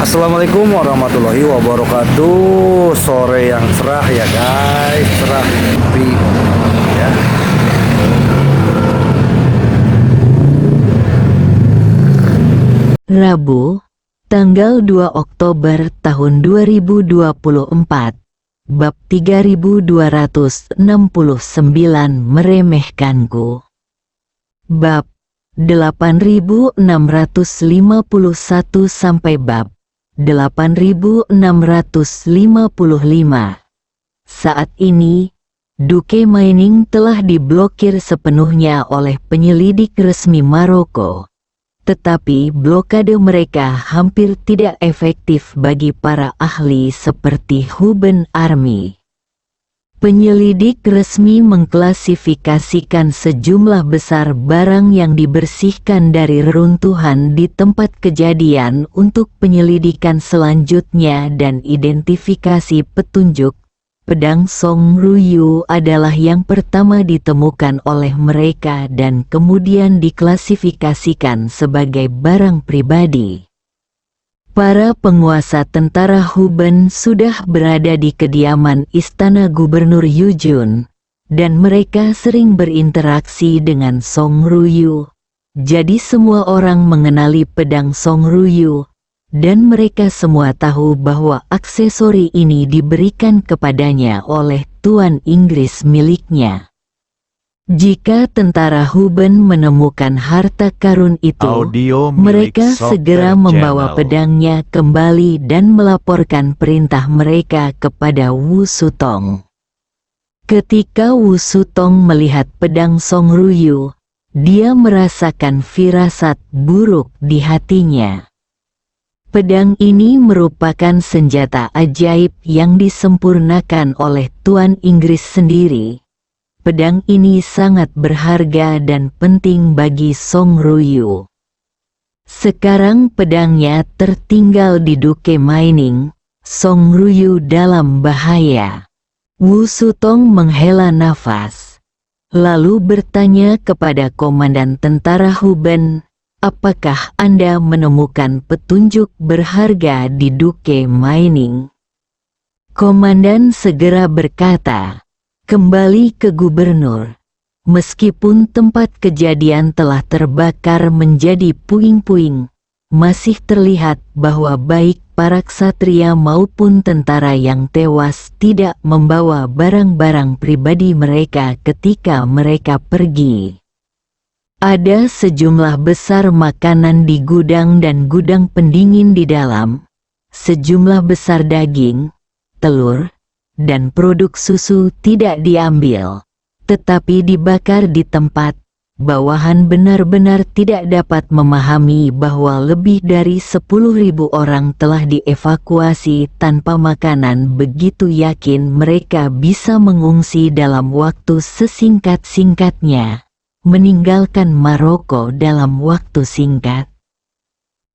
Assalamualaikum warahmatullahi wabarakatuh. Sore yang cerah ya guys, cerah tapi ya. Rabu, tanggal 2 Oktober tahun 2024, bab 3269 meremehkanku. Bab 8651 sampai bab 8655. Saat ini, Duke Mining telah diblokir sepenuhnya oleh penyelidik resmi Maroko. Tetapi blokade mereka hampir tidak efektif bagi para ahli seperti Huben Army. Penyelidik resmi mengklasifikasikan sejumlah besar barang yang dibersihkan dari reruntuhan di tempat kejadian untuk penyelidikan selanjutnya dan identifikasi petunjuk. Pedang Song Ruyu adalah yang pertama ditemukan oleh mereka dan kemudian diklasifikasikan sebagai barang pribadi. Para penguasa tentara Huben sudah berada di kediaman Istana Gubernur Yujun, dan mereka sering berinteraksi dengan Song Ruyu. Jadi semua orang mengenali pedang Song Ruyu, dan mereka semua tahu bahwa aksesori ini diberikan kepadanya oleh Tuan Inggris miliknya. Jika tentara Huben menemukan harta karun itu, mereka segera membawa pedangnya kembali dan melaporkan perintah mereka kepada Wu Sutong. Ketika Wu Sutong melihat pedang Song Ruyu, dia merasakan firasat buruk di hatinya. Pedang ini merupakan senjata ajaib yang disempurnakan oleh Tuan Inggris sendiri. Pedang ini sangat berharga dan penting bagi Song Ruyu. Sekarang pedangnya tertinggal di Duke Mining, Song Ruyu dalam bahaya. Wu Sutong menghela nafas, lalu bertanya kepada komandan tentara Huben, "Apakah Anda menemukan petunjuk berharga di Duke Mining?" Komandan segera berkata, "Kembali ke gubernur. Meskipun tempat kejadian telah terbakar menjadi puing-puing, masih terlihat bahwa baik para ksatria maupun tentara yang tewas tidak membawa barang-barang pribadi mereka ketika mereka pergi. Ada sejumlah besar makanan di gudang dan gudang pendingin di dalam, sejumlah besar daging, telur, dan produk susu tidak diambil, tetapi dibakar di tempat. Bawahan benar-benar tidak dapat memahami bahwa lebih dari 10.000 orang telah dievakuasi tanpa makanan. Begitu yakin mereka bisa mengungsi dalam waktu sesingkat-singkatnya, meninggalkan Maroko dalam waktu singkat."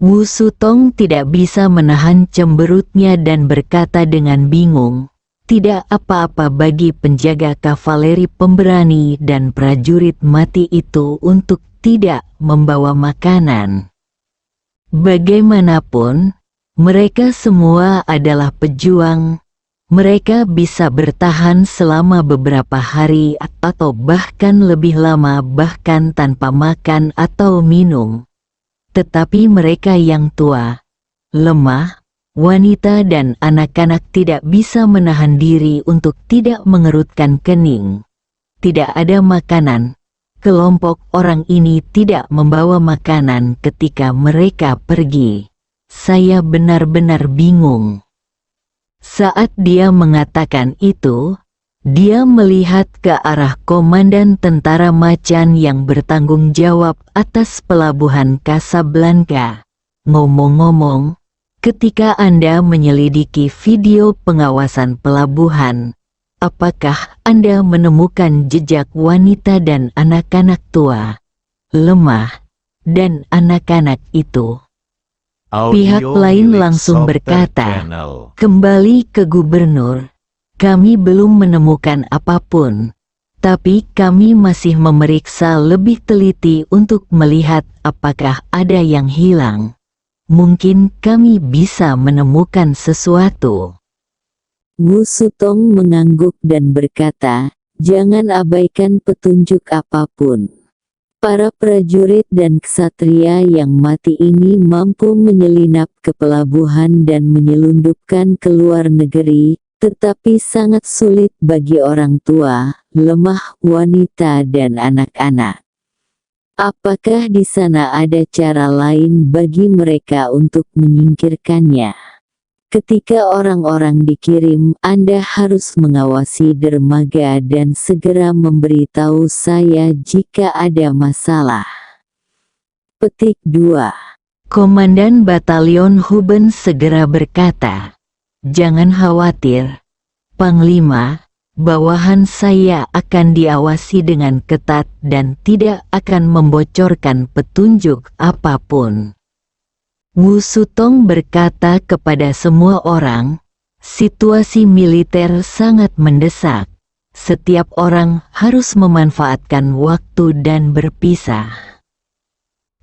Wu Sutong tidak bisa menahan cemberutnya dan berkata dengan bingung, "Tidak apa-apa bagi penjaga kavaleri pemberani dan prajurit mati itu untuk tidak membawa makanan. Bagaimanapun, mereka semua adalah pejuang. Mereka bisa bertahan selama beberapa hari atau bahkan lebih lama bahkan tanpa makan atau minum. Tetapi mereka yang tua, lemah, wanita dan anak-anak tidak bisa menahan diri untuk tidak mengerutkan kening. Tidak ada makanan. Kelompok orang ini tidak membawa makanan ketika mereka pergi. Saya benar-benar bingung." Saat dia mengatakan itu, dia melihat ke arah komandan tentara macan yang bertanggung jawab atas pelabuhan Casablanca. "Ngomong-ngomong, ketika Anda menyelidiki video pengawasan pelabuhan, apakah Anda menemukan jejak wanita dan anak-anak tua, lemah, dan anak-anak itu?" Pihak lain langsung berkata, "Kembali ke gubernur. Kami belum menemukan apapun, tapi kami masih memeriksa lebih teliti untuk melihat apakah ada yang hilang. mungkin kami bisa menemukan sesuatu. Wu Sutong mengangguk dan berkata, "Jangan abaikan petunjuk apapun. Para prajurit dan ksatria yang mati ini mampu menyelinap ke pelabuhan dan menyelundupkan ke luar negeri, tetapi sangat sulit bagi orang tua, lemah, wanita dan anak-anak. Apakah di sana ada cara lain bagi mereka untuk menyingkirkannya? Ketika orang-orang dikirim, Anda harus mengawasi dermaga dan segera memberitahu saya jika ada masalah." Petik 2. Komandan Batalion Huben segera berkata, "Jangan khawatir, Panglima, bawahan saya akan diawasi dengan ketat dan tidak akan membocorkan petunjuk apapun." Wu Sutong berkata kepada semua orang, "Situasi militer sangat mendesak. Setiap orang harus memanfaatkan waktu dan berpisah."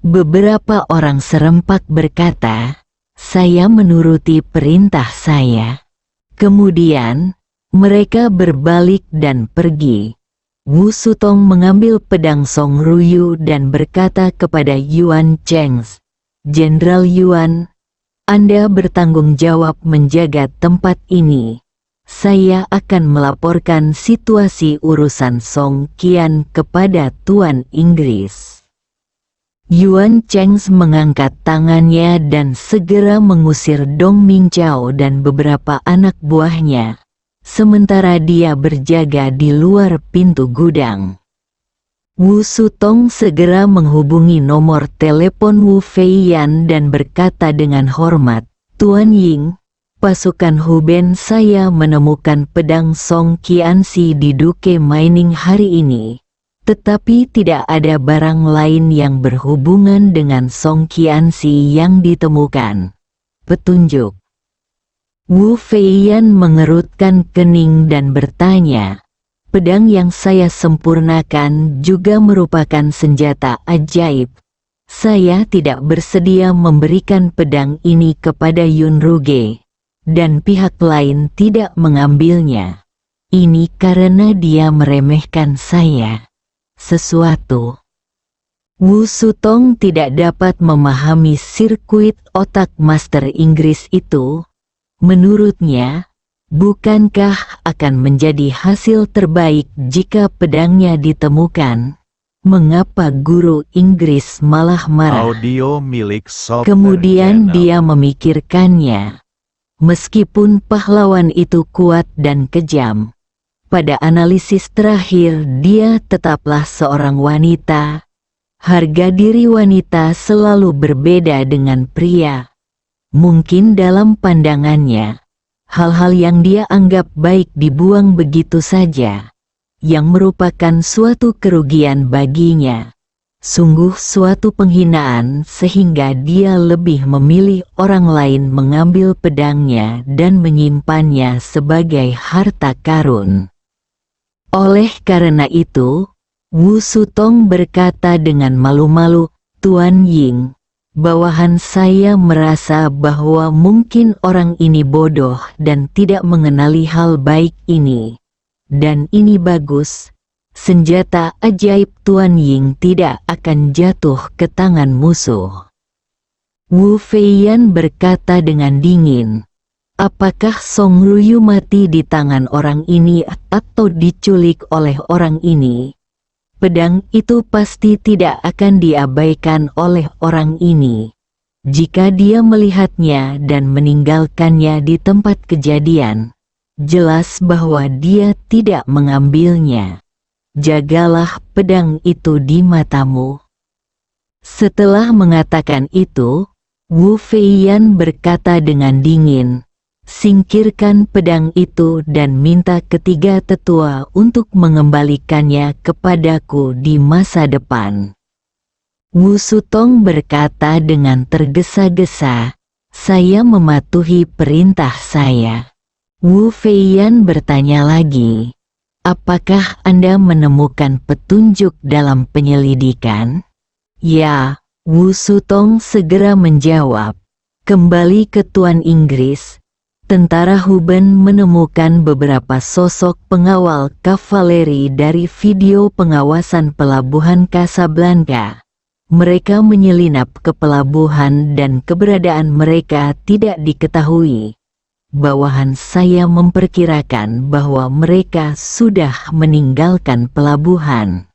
Beberapa orang serempak berkata, "Saya menuruti perintah saya." Kemudian, mereka berbalik dan pergi. Wu Sutong mengambil pedang Song Ruyu dan berkata kepada Yuan Cheng, "Jenderal Yuan, Anda bertanggung jawab menjaga tempat ini. Saya akan melaporkan situasi urusan Song Qian kepada Tuan Inggris." Yuan Cheng mengangkat tangannya dan segera mengusir Dong Mingqiao dan beberapa anak buahnya, sementara dia berjaga di luar pintu gudang. Wu Sutong segera menghubungi nomor telepon Wu Feiyan dan berkata dengan hormat, "Tuan Ying, pasukan Huben saya menemukan pedang Song Qianxi di Duke Mining hari ini, tetapi tidak ada barang lain yang berhubungan dengan Song Qianxi yang ditemukan. Petunjuk." Wu Feiyan mengerutkan kening dan bertanya, "Pedang yang saya sempurnakan juga merupakan senjata ajaib. Saya tidak bersedia memberikan pedang ini kepada Yun Ruge, dan pihak lain tidak mengambilnya. Ini karena dia meremehkan saya." Sesuatu. Wu Sutong tidak dapat memahami sirkuit otak Master Inggris itu. Menurutnya, bukankah akan menjadi hasil terbaik jika pedangnya ditemukan? Mengapa guru Inggris malah marah? Audio milik Soft Kemudian Channel. dia memikirkannya. Meskipun pahlawan itu kuat dan kejam, pada analisis terakhir dia tetaplah seorang wanita. Harga diri wanita selalu berbeda dengan pria. Mungkin dalam pandangannya, hal-hal yang dia anggap baik dibuang begitu saja, yang merupakan suatu kerugian baginya. Sungguh suatu penghinaan sehingga dia lebih memilih orang lain mengambil pedangnya dan menyimpannya sebagai harta karun. Oleh karena itu, Wu Sutong berkata dengan malu-malu, "Tuan Ying, bawahan saya merasa bahwa mungkin orang ini bodoh dan tidak mengenali hal baik ini. Dan ini bagus. Senjata ajaib Tuan Ying tidak akan jatuh ke tangan musuh." Wu Feiyan berkata dengan dingin, "Apakah Song Ruyu mati di tangan orang ini atau diculik oleh orang ini? Pedang itu pasti tidak akan diabaikan oleh orang ini. Jika dia melihatnya dan meninggalkannya di tempat kejadian, jelas bahwa dia tidak mengambilnya. Jagalah pedang itu di matamu." Setelah mengatakan itu, Wu Feiyan berkata dengan dingin, "Singkirkan pedang itu dan minta ketiga tetua untuk mengembalikannya kepadaku di masa depan." Wu Sutong berkata dengan tergesa-gesa, "Saya mematuhi perintah saya." Wu Feiyan bertanya lagi, "Apakah Anda menemukan petunjuk dalam penyelidikan?" "Ya," Wu Sutong segera menjawab, Kembali ke Tuan Inggris, tentara Huben menemukan beberapa sosok pengawal kavaleri dari video pengawasan pelabuhan Casablanca. Mereka menyelinap ke pelabuhan dan keberadaan mereka tidak diketahui. Bawahan saya memperkirakan bahwa mereka sudah meninggalkan pelabuhan.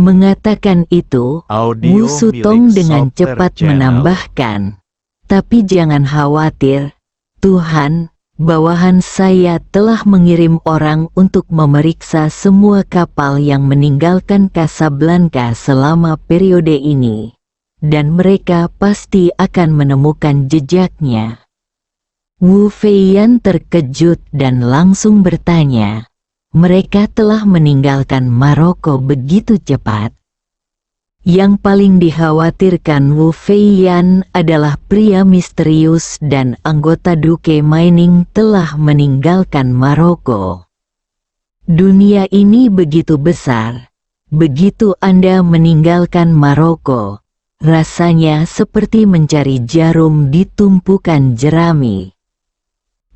Mengatakan itu, Wu Sutong dengan cepat menambahkan, "Tapi jangan khawatir, Tuhan, bawahan saya telah mengirim orang untuk memeriksa semua kapal yang meninggalkan Casablanca selama periode ini, dan mereka pasti akan menemukan jejaknya." Wu Feiyan terkejut dan langsung bertanya, "Mereka telah meninggalkan Maroko begitu cepat?" Yang paling dikhawatirkan Wu Feiyan adalah pria misterius dan anggota Duke Mining telah meninggalkan Maroko. Dunia ini begitu besar. Begitu Anda meninggalkan Maroko, rasanya seperti mencari jarum di tumpukan jerami.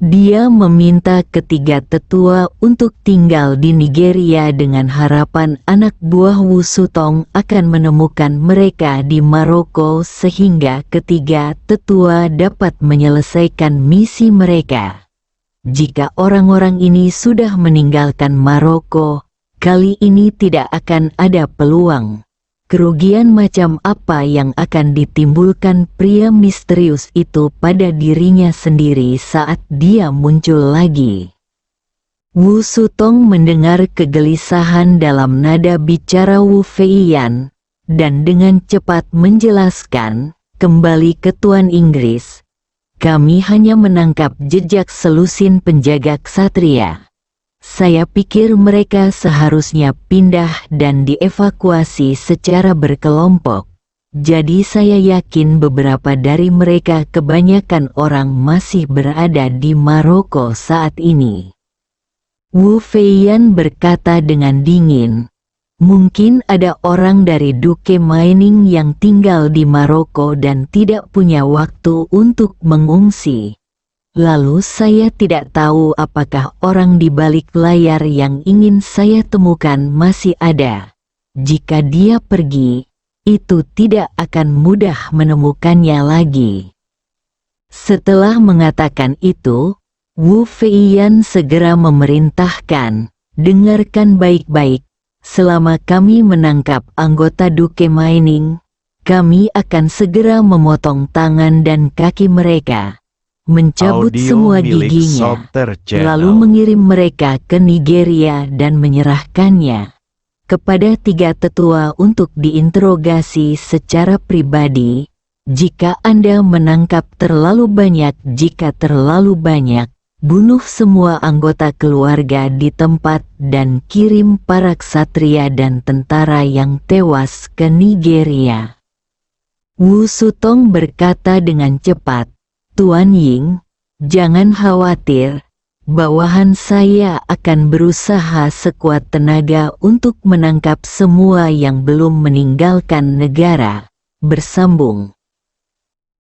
Dia meminta ketiga tetua untuk tinggal di Nigeria dengan harapan anak buah Wu Sutong akan menemukan mereka di Maroko sehingga ketiga tetua dapat menyelesaikan misi mereka. Jika orang-orang ini sudah meninggalkan Maroko, kali ini tidak akan ada peluang. Kerugian macam apa yang akan ditimbulkan pria misterius itu pada dirinya sendiri saat dia muncul lagi? Wu Sutong mendengar kegelisahan dalam nada bicara Wu Feiyan, dan dengan cepat menjelaskan, kembali ke Tuan Inggris, "Kami hanya menangkap jejak selusin penjaga ksatria. Saya pikir mereka seharusnya pindah dan dievakuasi secara berkelompok. Jadi saya yakin beberapa dari mereka kebanyakan orang masih berada di Maroko saat ini." Wu Feiyan berkata dengan dingin, "Mungkin ada orang dari Duke Mining yang tinggal di Maroko dan tidak punya waktu untuk mengungsi. Lalu saya tidak tahu apakah orang di balik layar yang ingin saya temukan masih ada. Jika dia pergi, itu tidak akan mudah menemukannya lagi." Setelah mengatakan itu, Wu Feiyan segera memerintahkan, "Dengarkan baik-baik, selama kami menangkap anggota Duke Mining, kami akan segera memotong tangan dan kaki mereka, mencabut semua giginya, lalu mengirim mereka ke Nigeria dan menyerahkannya kepada tiga tetua untuk diinterogasi secara pribadi. Jika Anda menangkap terlalu banyak, bunuh semua anggota keluarga di tempat dan kirim para ksatria dan tentara yang tewas ke Nigeria." Wu Sutong berkata dengan cepat, "Tuan Ying, jangan khawatir, bawahan saya akan berusaha sekuat tenaga untuk menangkap semua yang belum meninggalkan negara." Bersambung,